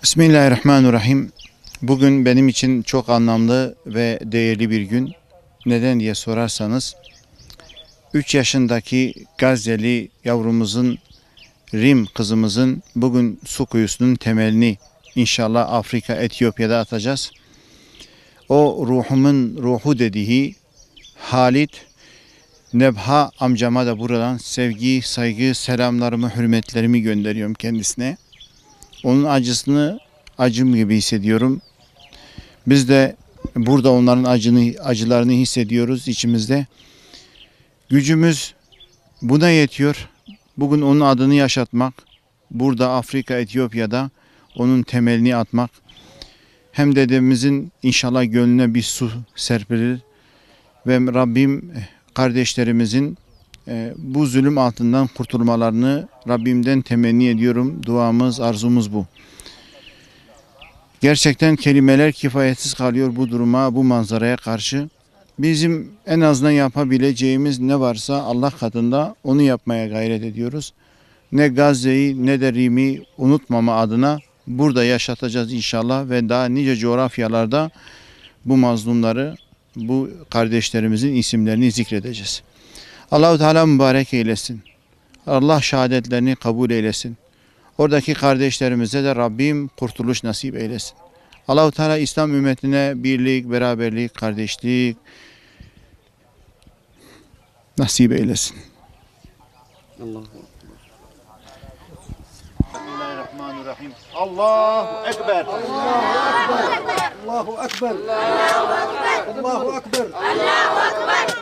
Bismillahirrahmanirrahim. Bugün benim için çok anlamlı ve değerli bir gün. Neden diye sorarsanız 3 yaşındaki Gazze'li yavrumuzun, Rim kızımızın bugün su kuyusunun temelini inşallah Afrika, Etiyopya'da atacağız. O ruhumun ruhu dediği Halit Nebha amcama da buradan sevgi, saygı, selamlarımı, hürmetlerimi gönderiyorum kendisine. Onun acısını acım gibi hissediyorum. Biz de burada onların acılarını hissediyoruz içimizde. Gücümüz buna yetiyor. Bugün onun adını yaşatmak, burada Afrika, Etiyopya'da onun temelini atmak. Hem dedemizin inşallah gönlüne bir su serpilir ve Rabbim kardeşlerimizin bu zulüm altından kurtulmalarını Rabbimden temenni ediyorum. Duamız, arzumuz bu. Gerçekten kelimeler kifayetsiz kalıyor bu duruma, bu manzaraya karşı. Bizim en azından yapabileceğimiz ne varsa Allah katında onu yapmaya gayret ediyoruz. Ne Gazze'yi ne de Rim'i unutmama adına burada yaşatacağız inşallah ve daha nice coğrafyalarda bu mazlumları, bu kardeşlerimizin isimlerini zikredeceğiz. Allah-u Teala mübarek eylesin. Allah şehadetlerini kabul eylesin. Oradaki kardeşlerimize de Rabbim kurtuluş nasip eylesin. Allah-u Teala İslam ümmetine birlik, beraberlik, kardeşlik nasip eylesin. Bismillahirrahmanirrahim. Allahu Ekber. Allahu Ekber. Allahu Ekber. Allahu Ekber.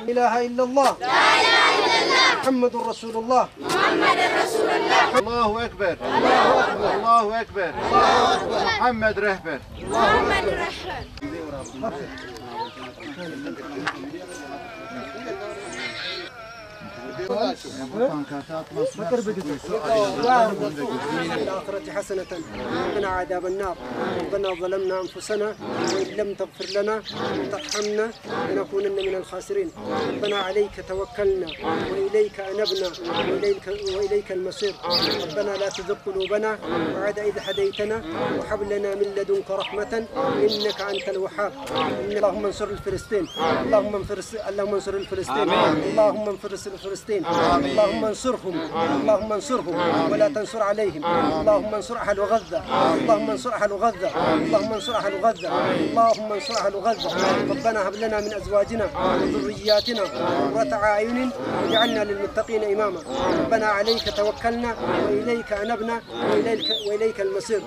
İlahe illallah. La ilahe illallah. Muhammedun Resulullah. Muhammedun Resulullah. Allahu Ekber. Allahu Ekber. Allahu Ekber. Muhammed rehber. Muhammed rehber. الآخرة حسنة وقنا عذاب النار ربنا ظلمنا أنفسنا وإن لم تغفر لنا وترحمنا لنكونن من الخاسرين ربنا عليك توكلنا وإليك أنبنا وإليك المصير ربنا لا تزغ قلوبنا بعد إذ هديتنا وهب لنا من لدنك رحمة إنك أنت الوهاب اللهم انصر فلسطين اللهم انصر فلسطين اللهم انصر فلسطين اللهم انصرهم اللهم انصرهم ولا تنصر عليهم اللهم انصر أهل غزة اللهم انصر أهل غزة اللهم انصر أهل غزة اللهم انصر أهل غزة ربنا هب لنا من أزواجنا وذرياتنا قرة أعين واجعلنا للمتقين إماما ربنا عليك توكلنا وإليك أنبنا وإليك المصير